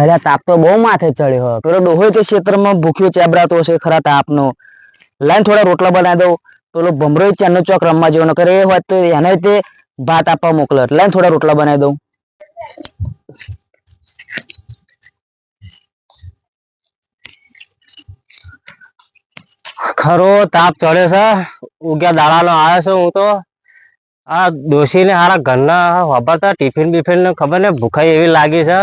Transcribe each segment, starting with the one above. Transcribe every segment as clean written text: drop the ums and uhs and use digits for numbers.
અરે તાપ તો બહુ માથે ચડ્યો હો. પેલો ડોહો તો ક્ષેત્રમાં ભૂખ્યો ચેબરાતો હશે ખરા તાપનો. લાઈન થોડા રોટલા બનાવી દઉં. પેલો ભમરો ચાંદનો ચોક રમવા જેવો ન કરે એ વાત તો એને તે ભાત આપવા મોકલે. લાઈન થોડા રોટલા બનાવી દઉં. ખરો તાપ ચડે છે. ઉગ્યા દાડાનો આવ્યો છે. હું તો આ ડોશી ને હારા ઘરના વાપરતા ટિફિન બિફિન ને ખબર ને ભૂખાઈ એવી લાગી છે.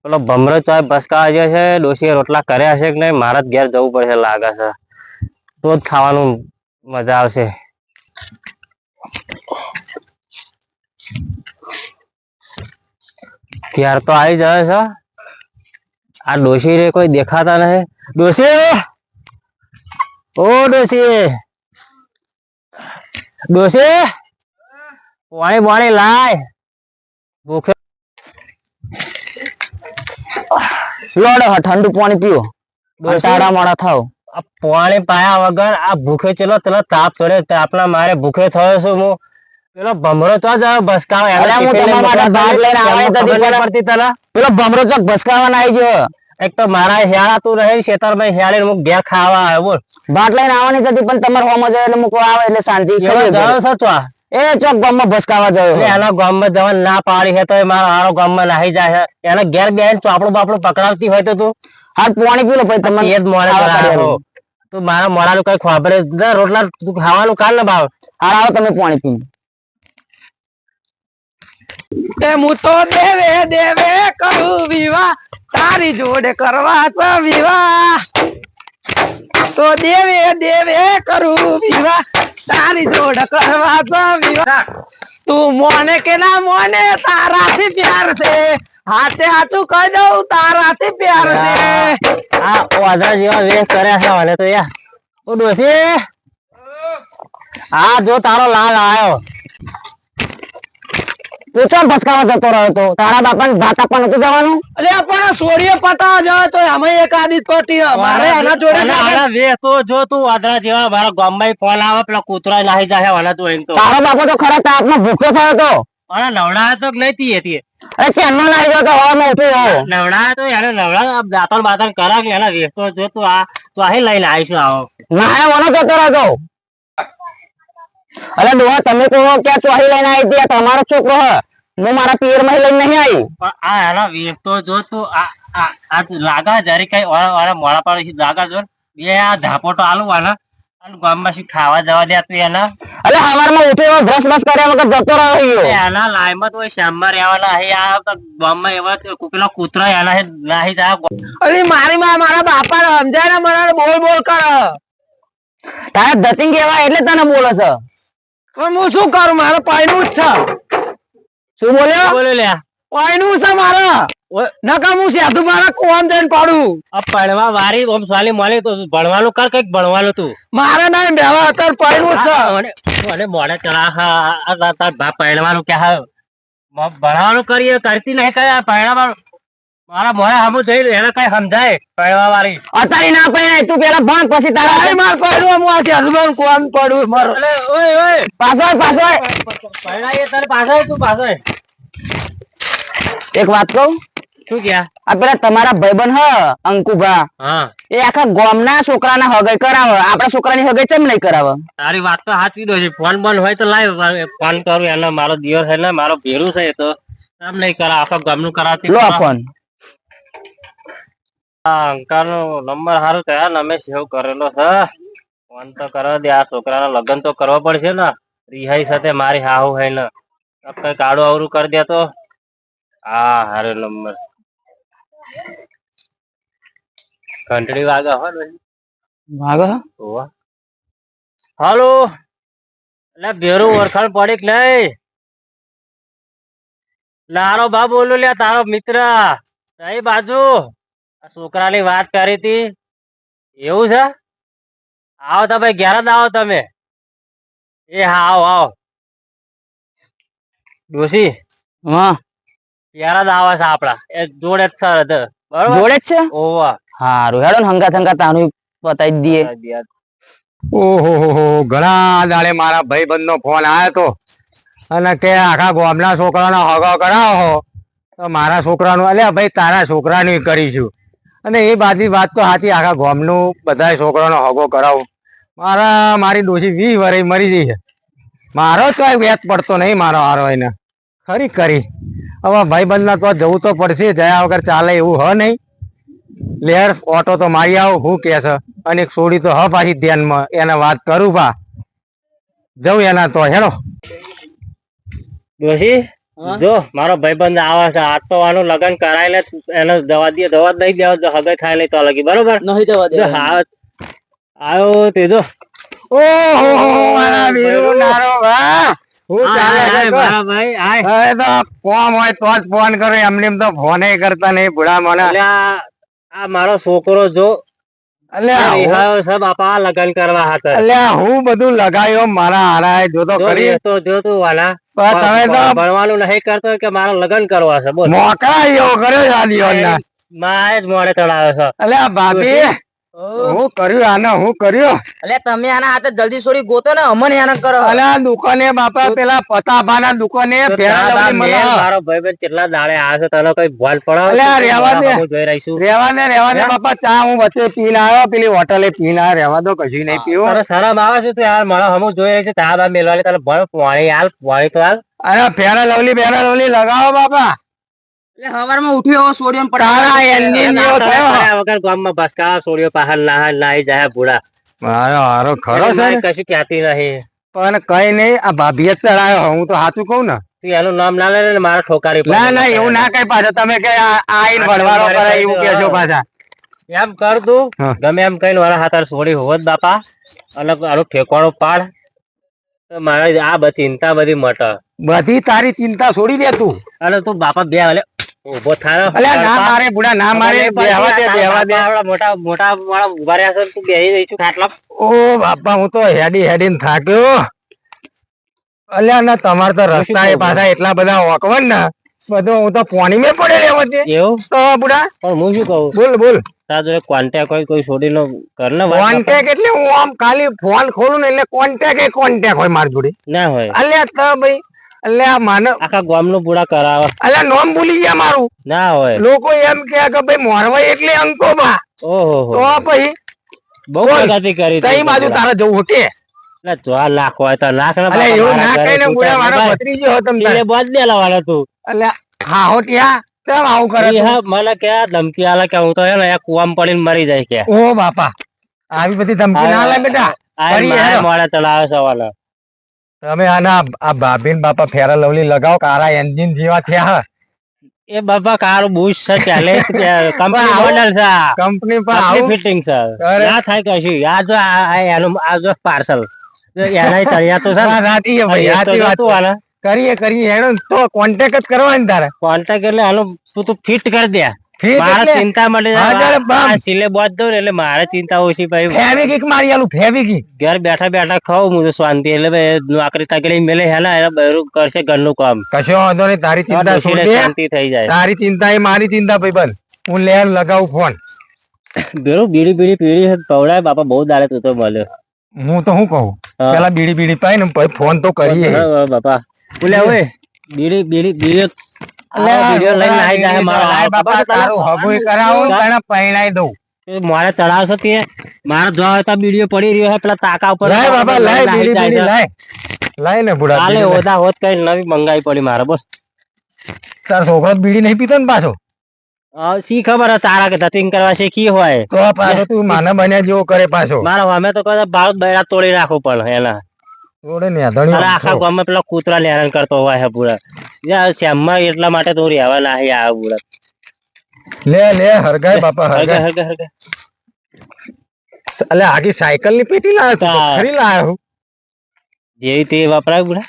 પેલો ભમરો ચોય બસકાવા જે છે. ડોશીએ રોટલા કર્યા છે કે નહીં, મારે જ ઘેર જવું પડશે લાગે છે. તો જ ખાવાનું મજા આવશે. ઘેર તો આવી જાય છે. આ ડોશી રે કોઈ દેખાતા નહીં. ડોશી, ઓ ડોશી, ડોશી પાણી પાણી લાય. ભૂખે લોડો ઠંડુ પાણી પીવો. તારા મોડા થાવ. આ પાણી પાયા વગર આ ભૂખે ચલો ચલો તાપ ચડે. તાપના મારે ભૂખે થયો છું હું. પેલો ભમરો તો જ બસકાવે. પેલો ભમરો ચોક ભસકાવાના આવી ગયો. એક તો મારા હેળા તું રહે ખેતરમાં હેળે હું ઘેર ખાવા આવ્યો. બોલ ભાત લઈને આવવાની હતી પણ તમારે હોમ જાય એટલે મૂકવા આવે એટલે શાંતિ. ગયો છો એ ચોક ગામમાં ભસકાવા ગયો. એના ગામમાં જવાનું ના પાડી છે તો મારો હારો ગામમાં નાહી જાય છે. એના ઘેર બેન ચોપડું બાપડું પકડાવતી હોય તો તું હાલ પાણી પી લો પછી તમે એ જ મોડે તું મારા મોડાનું કઈ ખબરે રોટલા તું ખાવાનું કાલ ને ભાવ. હાલ આવો તમે પાણી પી. હું તો દેવે દેવે કરું વિવાહ, તારી જોડે કરવા તો વિવાહ. તો દેવે દેવે કરું વિવાહ, તારી જોડે કરવા તો વિવાહ. તું મોને કે ના મોને, તારાથી પ્યાર છે. હાથે હાચું કહી દઉં, તારાથી પ્યાર છે. આ વાદળા જેવા વેશ કર્યા છે મને તો યાર. ઓ ડોશી, હા જો તારો લાલ આવ્યો. તું ચો ભસકાવા જતો રહ્યો તો તારા બાપા ને ભાત આપવા નથી જવાનું. અરે પણ સોરીએ પતાવા જાય તો એમાં એક આદિત પટી મારે એના જોડે વેશ તો જો તું વાદળા જેવા મારા ગામમાં ફોન આવે પેલા કૂતરા નાહી જાય મને તું એમ તો. તારો બાપો તો ખરા તાપમાં ભૂખ્યો થયો તો. અરે નવડા તો નહીં હતી. અરે ચેનનો લાગી ગયો તો હવામાં ઉઠ્યો. નવડા તો એને નવડા દાંતણ બાતણ કરા કે એના વેસ તો જો તું આ તો અહીં લઈને આવીશું. આવો ના મને જતો રહ્યો. અરે ડોહા તમે કહો કે ચોહી લઈને આવી હતી. તમારો છોકરો હ. હું મારા પિયર માં લઈને નહીં આવી. પણ આ એના વેસ તો જો તું આ લાગા જરી કઈ મોડા પાડી લાગા જો બે આ ધાપોટો આલુ આના અને ગામમાં શી ખાવા જવા દે તું એના. અરે સવારમાં ઉઠ્યો બ્રશ બ્રશ કર્યા વગર જતો રહ્યો. એના લાઈમાં તો શ્યામમાં રહેવાના હે. આ ગામમાં એવા પેલા કૂતરા એના નાહી જાય. અરે મારી માં મારા બાપા સમજાય ને મને બોલ બોલ કરે. તારા ધતિંગ કેવા એટલે તને બોલે છે. પણ હું શું કરું, મારે પાયનું જ છે. શું બોલ્યો? બોલે લ્યા પાયનું છે મારે. નકા હું સેધું મારા કોણ જઈને પાડું. આ પડવા વારી ઓમ સાલી મોલી તો ભણવાનું કર, કઈક ભણવાનું તું. મારે નહીં બેવા અત્યારે પાયનું જ છે. મને મોડે ચલા હા તાર બાપ પહેણવાનું કે હા ભણવાનું કરીએ કરતી નહીં કયા પહેણવાનું. મારા મોડા સામું જઈ એને કઈ સમજાય પહેણવા વાળી. અત્યારે ના પહેણાય તું પેલા ભણ પછી તારા માર પાડું હું આ સેધું કોણ પડું મારો. ઓય ઓય પાછળ પાછળ પહેણાય તારે પાછળ તું પાછળ. એક વાત કહું. શું ક્યાં આ પેલા તમારા ભાઈબંધ હ અંકુભા, હા એ આખા ગામના છોકરાના હગાઈ કરાવે. આપડા છોકરાની હગાઈ ચમ નહીં કરાવે? તારી વાત તો સાચી દો છે. ફોન બંધ હોય તો લાવ ફોન કરું. એને મારો દિયર છે ને મારો ભેરું છે તો એમ નહીં કરા આખા ગામનું કરાતી. લો ફોન. અંકાર નો નંબર સારું થયા ને અમે સેવ કરેલો છે. ફોન તો કરવા દે. આ છોકરાના લગ્ન તો કરવા પડશે ને. રિહાઈ સાથે મારી હાહુ હે ને કઈ કાળું અવરું કરી દે તો. હા હારો નંબર ઘંટડી વાગે હો ને વાગે. હાલો એટલે ભેરું ઓળખાણ પડી કે નઈ? લારો બા બોલું લ્યા તારો મિત્ર કઈ બાજુ છોકરાની વાત કરી હતી. એવું છે? આવો તમે ઘેર જ આવો તમે. એ હા આવો આવો ડોશી. હા ઘેર જ આવે છે આપડા એ જોડે જ છે બરોબર. જોડે જ છે. ઓવા હારું હેડો ને હંગાત હંગાત આનું બતાવી દઈએ. ઓહો ઘણા દાડે મારા ભાઈબંધ નો ફોન આવ્યો તો અને કે આખા ગામના છોકરાનો હગો કરાવો તો મારા છોકરાનું અલ્યા ભાઈ તારા છોકરાનું કરીશું અને એ બાજી વાત તો સાચી આખા ગામનું બધા છોકરાનો હગો કરાવું મારી ડોશી 20 વર્ષે મરી જઈ છે મારો તો વેત પડતો નહીં મારો હારો એને ખરી કરી હવે ભાઈબંધના તો જવું તો પડશે જયા વગર ચાલે એવું હ નહીં લેર ઓટો તો મારી આવું હું કે છે અને એક છોડી તો હ પાછી ધ્યાનમાં એને વાત કરું પા જવું એના તો હેડો ડોશી જો મારો ભાઈબંધ આવે છે આજ તો આનું લગન કરાય લે એને દવા દે દવા નહીં દેવા હગાઈ થાય નહીં તો લગી બરોબર નહીં જવા દે. આવ્યો તે જો ઓહો મારા વીરુ નારો ભા હું ચાલે છે મારા ભાઈ આય હવે તો કોમ હોય તો જ ફોન કરો એમને એમ તો ફોને કરતા નહીં ભૂડા મને આ મારો છોકરો જો અલ્યા સબ આપા લગન કરવા હતા અલ્યા હું બધું લગાયો મારા હારાય જો તો કરી તો જો તું વાલા તમે તો ભણવાનું નહીં કરતો કે મારા લગન કરવા છે બોલ મોકા એવો કર્યો શાદીઓના મારે જ મોડે ચડાવ્યો છે અલ્યા ભાભી હું કર્યું આને હું કર્યું એટલે તમે આના હાથે જલ્દી છોડી ગોતો ને અમને આના કરો. અલ્યા દુકાને બાપા પેલા પતાભાના દુકાને મારો ભાઈબંધ કેટલા દાડે આવે છે તને કઈ ભોલ પડે અલ્યા રેવા દે જોઈ રહીશું રેવા દે બાપા ચા હું વચ્ચે પીને આવ્યો પેલી હોટલે પીને આવ્યો રેવા દો કશું નહીં પીવો અરે શરમ આવે છે તું યાર મારા હમું જોઈ રહી છે ચા બા મેલવાલે તને ભણ પાણી હાલ પાણી તો હાલ અરે ફેરા લવલી લગાવો બાપા એટલે હવારમાં ઉઠ્યો સોડિયમ તારા એન્જિન જેવો થયો વગર ગામમાં બસકા સોડિયો પાહલ લાઈ જાય ભૂડા મારો હારો ખરો છે કશું કહેતી નહીં પણ કઈ નહીં આ ભાભી જ ચડાયો હું તો સાચું કહું ને તું એનું નામ ના લે ને મારા ઠોકારી ના એવું ના કઈ પાછા તમે કે આઈન વડવાળો કરે એવું કેજો પાછા એમ કર તું ગમે એમ કઈ મારા હાથ સોડી હોત બાપા અને આનું ઠેકાણો પાડ મારે આ બધી ચિંતા બધી મટ બધી તારી ચિંતા છોડી દે તું અને તું બાપા બે હાલે ઉભો થાય અલ્યા ના મારે બુડા ના મારે બેહવા દે મોટા વાળા ઉભા રહ્યા છે તું બેહી જઈશું ખાટલા ઓ બાપા હું તો હેડીને થાક્યો અલ્યા ના તમાર તો રસ્તા એ પાછા એટલા બધા ઓકવન ને બધું હું તો પાણી માં પડે રહેવા દે એવું તો બુડા પણ હું શું કહું બોલ તારો કોન્ટેક્ટ કોઈ છોડીનો કર ને કોન્ટેક્ટ એટલે હું આમ ખાલી ફોન ખોલું ને એટલે કોન્ટેક્ટ હોય મારી જોડે ના હોય અલ્યા તો ભાઈ અલ્યા માનો આખા ગામ નું બુડા કરાવે અલ્યા નામ ભૂલી ગયા મારું ના હોય લોકો એમ કે ભાઈ મોરવા એટલે અંકો બા ઓહો તો પછી બહુ પ્રગતિ કરી કઈ બાજુ તારે જવું હોકે એટલે જો લાખ હોય તો લાખ ને અલ્યા એવું ના કઈને બુડા મારો ભત્રીજો હો તમ તારે બોજ દેલા વાળો તું અલ્યા હા હોટિયા કેમ આવું કરે મને કે ધમકી આલે કે હું તો હે ને કુવામ પડીને મરી જાય કે ઓ બાપા આવી બધી ધમકી ના લે બેટા આ મોડે ચલાવે સવાલ તમે આના આ ભાભીન બાપા ફેરા લવલી લગાવો કારા એન્જિન જેવા થયા એ બાપા કાર બુશ છે ચાલે કંપની મોડલ છે કંપની પર આવું ફિટિંગ છે ના થાય કશું આ જો એનું આ જો પાર્સલ એના તળિયા તો છે રાતી ભાઈ રાતી વાત કરીએ હેડો તો કોન્ટેક્ટ જ કરવાની તારે કોન્ટેક્ટ એટલે આનો તું ફિટ કરી દે મારે ચિંતા માટે સિલે બોજ દઉં એટલે મારે ચિંતા ઓછી ભાઈ ફેવિકિક મારી આલું ફેવિકિક ઘર બેઠા ખાવ હું શાંતિ એટલે નોકરી તકડી મેલે હેલા એને બહેરું કરશે ઘરનું કામ કશો વાંધો નહીં તારી ચિંતા શાંતિ થઈ જાય તારી ચિંતા એ મારી ચિંતા ભાઈ બન હું લેર લગાવું ફોન બેરું બીડી પીડી પવડાય બાપા બહુ દાડે તું તો મળ્યો હું તો શું કહું પેલા બીડી પાય ને પછી ફોન તો કરીએ બાપા બોલે હવે બીડી મારે ચડાવશો તે મારા જો બીડીઓ પડી રહ્યો પેલા તાકા ઉપર લાય ને બુડા ઓદા હોત કઈ નવી મંગાવી પડી મારે બસ તાર છોકરો બીડી નહીં પીતો ને પાછો શી ખબર તારા કે ધતિંગ કરવા શીખી હોય તો પાછો તું માને બન્યા જેવો કરે પાછો મારા અમે તો કદાચ બાળક બૈરા તોડી રાખવું પડે એના આખા ગામમાં પેલા કૂતરા હેરાન કરતો હોય છે પૂરા શ્યામમાં એટલા માટે તો રહેવા નાહી આવે પૂરા લે હરગાય બાપા હરગાય અલે આખી સાયકલ ની પેટી લાવ્યો ખરી લાવ્યો જેવી તે વપરાય પૂરા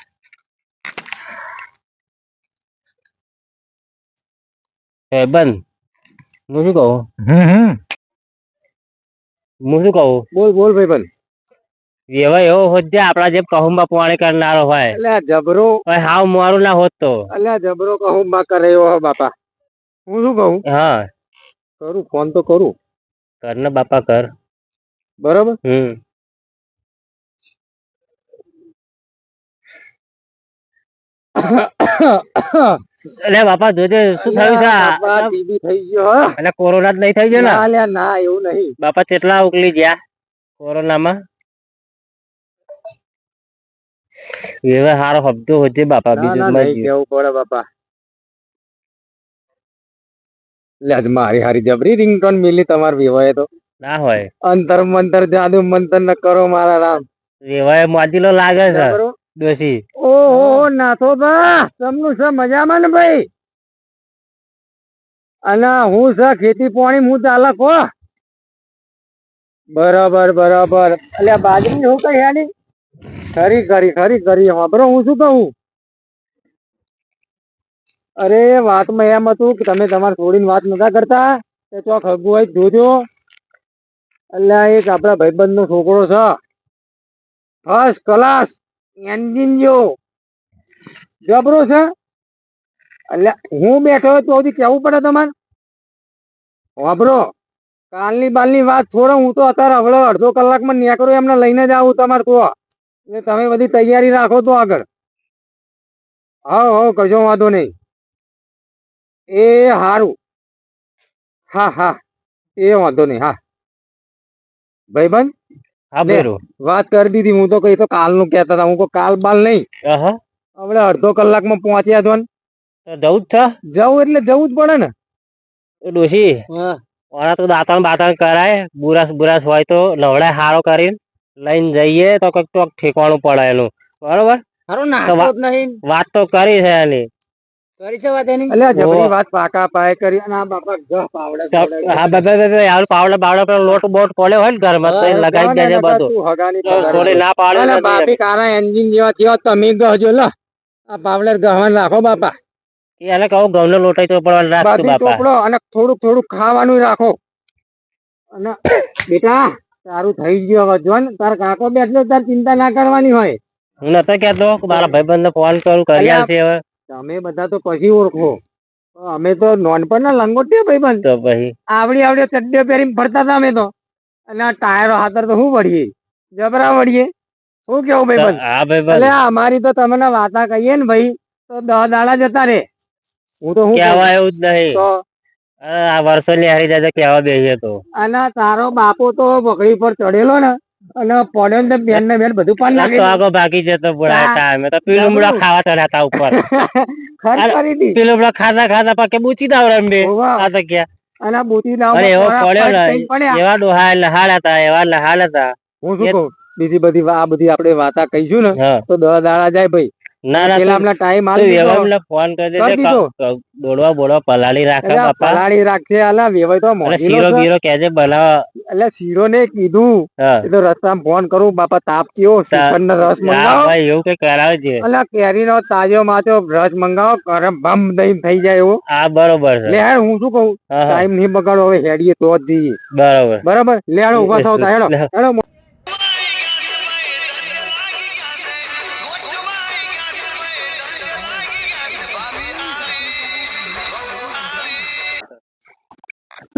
બંધ હું શું કહું બોલ ભાઈ બંધ એવા એવો હોત જે આપડા જે કહુંબા પાણી કરનારો હોય એટલે જબરો હાવ મારું ના હોત તો એટલે જબરો કહુંબા કરે એવો બાપા હું શું કહું હા કરું ફોન તો કરું કર ને બાપા કર બરોબર એટલે બાપા જોજે શું થયું છે બાપા, ટીબી થઈ ગયો હો. એટલે કોરોના જ નહીં થઈ ગયો ને ના લ્યા, ના એવું નહીં. બાપા કેટલા ઉકલી ગયા કોરોનામાં એવે હારો હપ્તો હોજે બાપા ના બીજું ના તો નહીં કેવું પડે બાપા. લે આજ મારી હારી જબરી રિંગટોન મિલી તમાર વિવાહે તો. ના હોય અંતર મંતર જાદુ મંતર ન કરો મારા રામ. એવાય મોજીલો લાગે છે જબરો. ડોશી ઓહો નાથો બા, તમનું છે મજામાં ને ભાઈ? અને હું છે ખેતી પાણી હું ચાલે કો? બરાબર બરાબર. અલ્યા બાજરી હું કઈ હેડી ખરી ખરી ખરી ખરી. વાપરો હું શું કહું? અરે વાતમાં એમ હતું કે તમે તમારે છોડીને વાત નતા કરતા એ તો ખગુ હોય જોજો. અલ્યા એક આપડા ભાઈબંધ નો છોકરો છે, ફર્સ્ટ ક્લાસ એન્જિન જો જબરો છે. એટલે હું બેઠો તો સુધી કેવું પડે તમારે? વાપરો કાલની બાલની વાત છોડો. હું તો અત્યારે હવે અડધો કલાકમાં નીકળું એમને લઈને જ આવું તમારે તો. એટલે તમે બધી તૈયારી રાખો તો આગળ. હા હા કશો વાંધો નહીં. એ હારું. હા હા એ વાંધો નહીં. હા ભાઈબંધ હા લે. બેરું વાત કરી દીધી. હું તો કઈ તો કાલનું કહેતા હતા. હું કાલ બાલ નહીં. અહ હવે અડધો કલાકમાં પહોંચ્યા છો ને. તો જવું જ છે જવું એટલે જવું જ પડે ને. તો ડોશી ઓના તો દાંતણ બાતણ કરાય બુરાસ બુરાસ હોય તો નવડાય હારો કરીને લઈને જઈએ તો કઈક તો ઠેકવાનું પડે એનું બરોબર હારું તો નાખતો જ નહીં. વાત તો કરી છે એની કરી છે વાત એની. અલ્યા જબરી વાત પાકા પાય કરી. અને આ બાપા ગહ પાવડે હા બે યાર પાવડા બાવડા પેલો લોટ બોટ પડ્યો હોય ને ઘરમાં તો એ લગાવી દેજે બધું થોડી ના પાડે અલ્યા બાપી કારા એન્જિન જેવા થયો તમે ગહજો લો. આ પાવડર ગહવાન રાખો બાપા. એને કહું ઘઉં નો લોટાઈ તો પડવા રાખતું બધી બાપા ચોપડો અને થોડુંક થોડુંક ખાવાનું રાખો. અને બેટા તારું થઈ ગયું હવે જો ને તાર કાકો બેઠલો તાર ચિંતા ના કરવાની હોય. હું નતો કેતો કે મારા ભાઈબંધ ને ફોન કરું કરી અલ્યા, આવશે હવે તમે બધા તો પછી ઓળખો. અમે તો નોનપણના લંગોટિયા ભાઈબંધ. તો પછી આવડી આવડી ચડ્ડીઓ પહેરીને ફરતા હતા અમે તો. અને આ ટાયરો હાથર તો શું વળીએ જબરા વળીએ. શું કેવું ભાઈબંધ? હા ભાઈબંધ એટલે અમારી તો તમને વાતા કહીએ ને ભાઈ તો 10 દાડા જતા રે. હું તો શું કેવા કહું? એવું જ નહીં તો આ વર્ષો ની હારી જાય કેવા બેસીએ તો અને તારો બાપો તો બકડી પર ચડેલો ને અને પડ્યો ને બેન ને બેન બધું પાન નાખી તો આગો બાકી જતો બુડા ટાઈમે તો પીલુમડા ખાવા ચડ્યા ઉપર ખરી કરી દી. પીલુમડા ખાતા ખાતા પાકે બૂચી દાવડે બે હોવા. આ તો ક્યાં અને બુટી ના અરે એવો ઉપર પડ્યો ને પટ પડ્યા. એવા ડોહા લહાડ હતા એવા લહાડ હતા હું શું કહું? બીજી બધી આ બધી આપણે વાતા કહીશું ને હા તો 10 દાડા જાય ભાઈ. ના ના પેલા તું હમણાં ટાઈમ તું આવી વ્યવહાર ફોન કરી કરી દેજે દીધો. દોડવા બોડવા પલાળી રાખે બાપા પલાળી રાખશે. અલા વેવાય તો અને મોજીલો શીરો છે. બીરો કેજે બનાવ એટલે શીરો ને કીધું હા એ તો રસ્તામાં ફોન કરું બાપા તાપ થયો શ્રીખંડ નો રસ હા મંગાવો. ભાઈ એવું કઈ કરાવે છે અલા કેરી નો તાજો માથો રસ મંગાવો. ગરમ ભમ દહીં થઈ જાય એવો. હા બરોબર છે લે હેડ હું શું કહું? હા હા ટાઈમ નહીં બગાડો. હવે હેડીએ તો જ જઈએ. બરોબર બરાબર લે હેડો ઉભા થાવ તા હેડો લે. હેડો.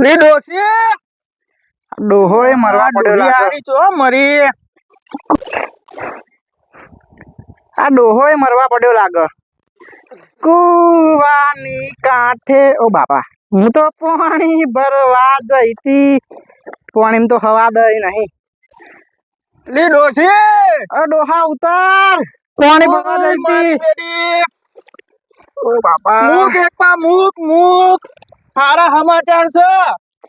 લે ડોસી ડોહોય મરવા પડ્યો ડોહી લાગે. હારી છો મરી આ ડોહોય મરવા પડ્યો લાગે. કુવાની કાંઠે ઓ બાપા હું તો પાણી ભરવા જઈતી. પાણી તો હવા દઈ નહીં. લે ડોસી અ ડોહા ઉતાર. પાણી ભરવા ઓય જઈતી. મારી બેટી ઓ બાપા મૂક એકપા મૂક મૂક હારા સમાચાર છે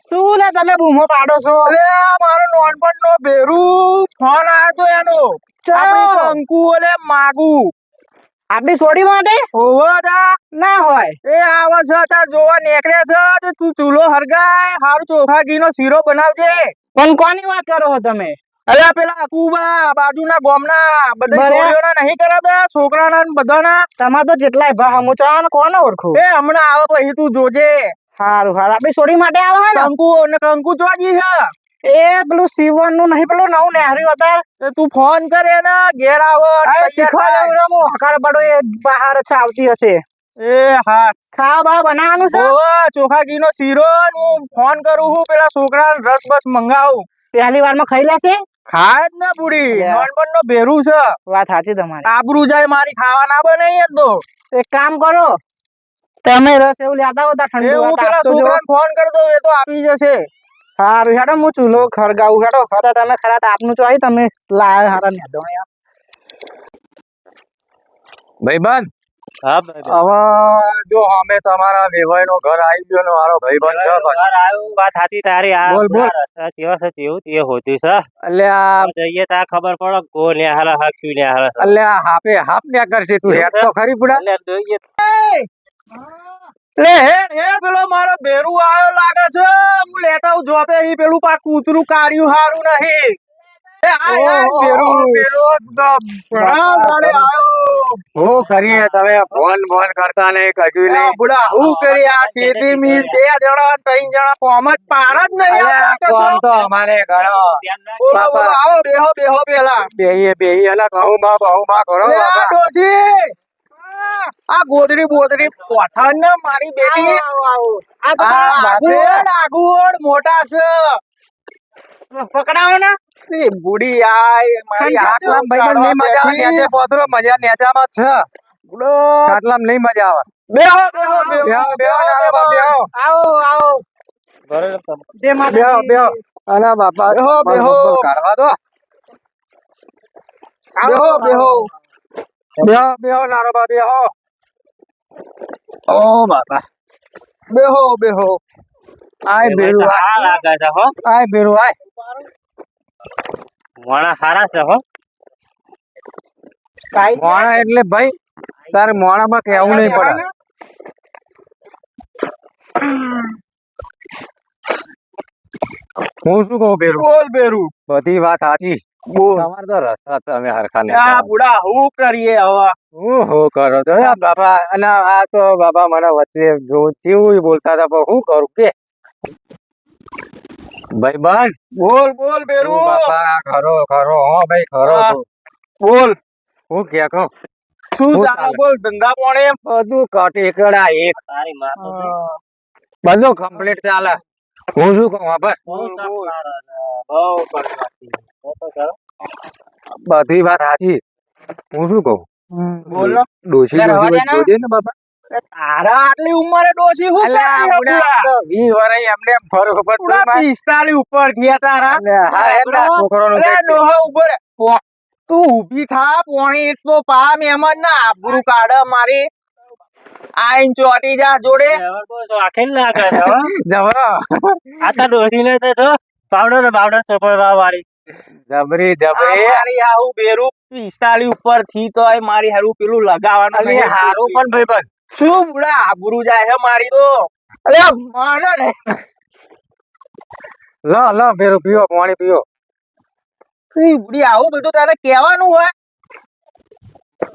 શું લે તમે બૂમો પાડો છો? અરે આ મારો નોનપણ નો ભેરું ફોન આવ્યો તો એનો આપણી કંકુ ઓલે માગુ આપણી સોડી માટે હોવે તા ના હોય. એ આવા છે તાર જોવા નીકળ્યા છે તે તું ચૂલો હરગાય હારું ચોખા ઘી નો શીરો બનાવજે પણ કોની વાત કરો છો તમે? અરે પેલા અકુબા બાજુના ગામના બધા બરાબર. છોડીઓના નહીં કરાવતા છોકરાના ને બધાના તમાર તો જેટલાય ભા હમો ચાન કોને ઓળખું? એ હમણાં આવે પછી તું જોજે હારું હારું આપણી સોડી માટે આવે હે ને? કંકુ ચોજી છે એ પેલું સીવણ નું નહીં પેલું નવું નેહર્યું હતા. તે તું ફોન કરે ને ઘેર આવો અરે શીખવા જવું છે હું. હકાર પડો એ બહાર જ આવતી હશે. એ હા ખાવા બા બનાવવાનું છે. ઓવે ચોખા ઘી નો શીરો ને હું ફોન કરું છું પેલા છોકરા રસ બસ મંગાવું પહેલી વાર માં ખાઈ લેશે. ખાય જ ને પૂરી અલ્યા. નોનપણ નો ભેરું છે વાત સાચી તમારી. આબરૂ જાય મારી ખાવા ના બને યાર તો એક કામ કરો, તમે રસ એવું લેતા હો તા એ ઠંડુ હું આ પેલા તાપતો જો. છોકરાને ફોન કરી દઉં, એ તો આપી જશે. હારું હેડો હું ચૂલો ખરગાવું હેડો. ખરા તમે ખરા તાપનું ચોઈ તમે લાયા હારા ને દો યાર. ભાઈબંધ, હા ભાઈ હવે જો અમે તમારા વેવાઈ નો ઘર આવી ગયો ને મારો ભાઈબંધ છે પાછો. વાત સાચી તારી. આ બોલ, બોલ. રસ્તા કેવા છે તેવું તે હોતું છે. અલ્યા આ જઈએ ત્યાં ખબર પડે કો ને હારા હાક શું ને હારા અલ્યા હાપે હાપ ને કરશે તું હેડ તો ખરી પુડા. એટલે જોઈએ લે હેડ હેડ, પેલો મારો બેરુ આયો લાગે છે. હું લેતા આવું જોબે. ઈ પેલું પા કૂતરું કાઢ્યું હારું નહીં. એ આય આય બેરુ બેરુ ઘણા દાડે આયો. હું કરીએ તમે ફોન કરતા નહીં કજુ નહીં. બુડા હું કરી આ સીધી મીન 2 જણા 3 જણા કોમ જ પાર જ નહીં. કોમ તો અમારે ઘણો. બોલો બોલો, આવો બેહો બેહો પેલા. બેહી અલા કહું બહુ કરો બાપા. ડોસી આ ગોદડી બોદડી પોઠાણ ને મારી બેટી. આ તો આગુઓડ મોટા છે. પકડાવો ને. એ બુડી આય મારી આટલામ ભાઈબંધ નહીં મજા આવે. નેચે પોતરો મજા નેચામાં જ છે. બુડો આટલામ નહીં મજા આવે. બેહો બેહો બેહો બેહો નાના બેહો. આવો આવો. જય માતાજી. બેહો બેહો. અલા બાપા બેહો બેહો. કાઢવા દો. બેહો બેહો. બેહો બેહો નાનો બા બેહો. ઓ બાપા બેહો બેહો. આય બેરુ આ લાગે છે હો. આય બેરુ આય. મોણા હારા છે હો. મોણા એટલે ભાઈ તારે મોણામાં કેવું નહીં પડે. હું શું કહું બેરુ? બોલ બેરુ. બધી વાત સાચી. તમારે તો રસ્તા તમે હરખા ને. આ બુડા હું કરીએ હવે? હું કરો તો બાપા. અને આ તો બાપા મને વચ્ચે જો કેવું બોલતા હતા પણ હું કરું કે ભાઈ બંધ. બોલ બોલ બેરુ. બાપા ખરો ખરો હો ભાઈ ખરો. બોલ હું કે કહું શું ચાલે? બોલ ધંધા પોણે બધું કટેકડા એક તારી માં તો બધું કમ્પ્લીટ ચાલે. હું શું કહું હવે? બધી વાત સાચી. હું શું કહું? બોલ ડોશી જોજે ને બાપા. તારા આટલી ઉંમરે ડોશી હું કરી આપું? 20 વર્ષ એમને એમ ફરક પડતો. 45 ઉપર થયા તારા. છોકરોનો ડોહા ઉભો રે. તું ઊભી થા. પોણી તો પા મહેમાન ના આબરૂ કાઢ મારી. આઈન ચોટી જા જોડે. આખે લાગે છે હો. જબરો આ તો ડોસી ને તો પાવડર ચોપડવા વાળી. જબરી જબરી. મારી હારું બેરુ 45 ઉપર થી તોય મારી હારું પેલું લગાવવાનું નહીં. હારું પણ ભાઈબંધ શું બુડા આબરૂ જાય છે મારી તો. અરે માનો ને. લો બેરુ પીઓ પાણી પીઓ. બુડી આવું બધું તારે કહેવાનું હોય.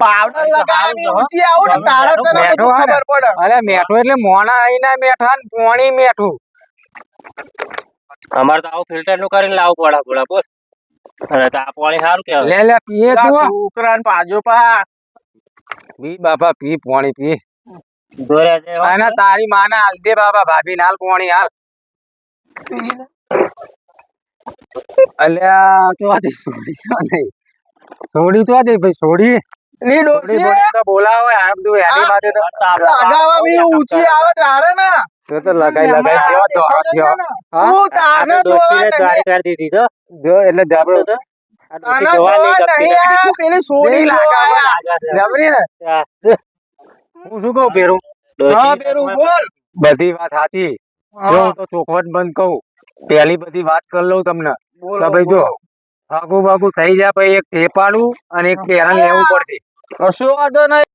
પાવડર લગાવવાની ઊંચી આવું ને તારે તને બધું ખબર પડે. અરે મેઠું એટલે મોણા આઈના મેઠા ને પોણી મેઠું. અમારે તો આવું ફિલ્ટર નું કરીને લાવવું પડે બોલા બોલ. અને તો આ પાણી સારું કેવાય. લે લે પીએ તું. છોકરાને પાજો પા. પી બાપા પી પાણી પી. દોર્યા છે અને તારી માને હાલ દે બાબા. ભાભી હાલ પાણી હાલ. અલ્યા તો આ સોડી તો નહીં. સોડી તો દે ભાઈ સોડી. ની ડોસી તો બોલાવો આ બધું એની માટે તો લગાવવાની ઊંચી આવે તારે ને. તો લગાઈ જેવો દોરો થયો. હું તાને જોવા નહીં. કરી દીધી તો જો એટલે જાબડો તો આના જોવા નહીં. આ પેલી સોડી લગાવા જબરી ને. હું શું કહું બેરું? હા બેરું બોલ. બધી વાત સાચી. જો હું તો ચોખવટ બંધ કહું. પેલી બધી વાત કરી લઉં તમને. તો ભાઈ જો આગુ બાગુ થઈ જાય પછી એક ટેપાડું અને એક પેરણ લેવું પડશે. કશો વાંધો નહીં.